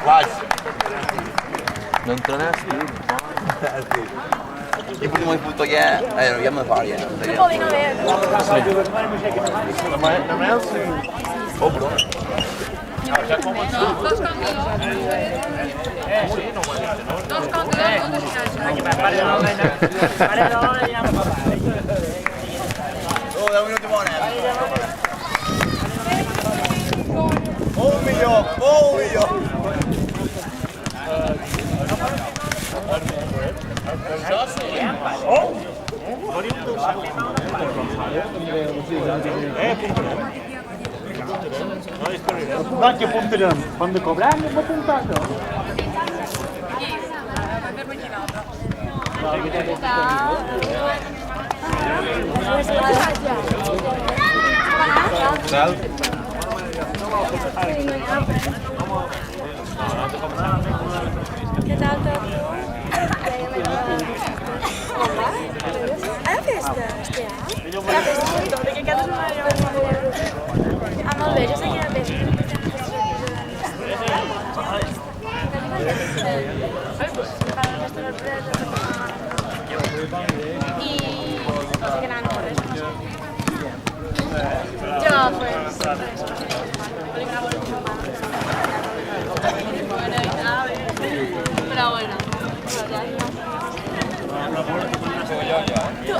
Vaig. No entrenaste? I prima il punto che è, io me fa, Un po' di nove. Oh, bro. Dos candidatos. Oh, da un minuto buono. Un milione. Anche punteranno, quando cobranno ma puntando. Ciao. Che tanto? È la festa? È la festa? Che cazzo sono ah, non lo vedo, sai che è la festa? Y no sé qué nada, no corres. Yo, pues. Pero bueno. Tú,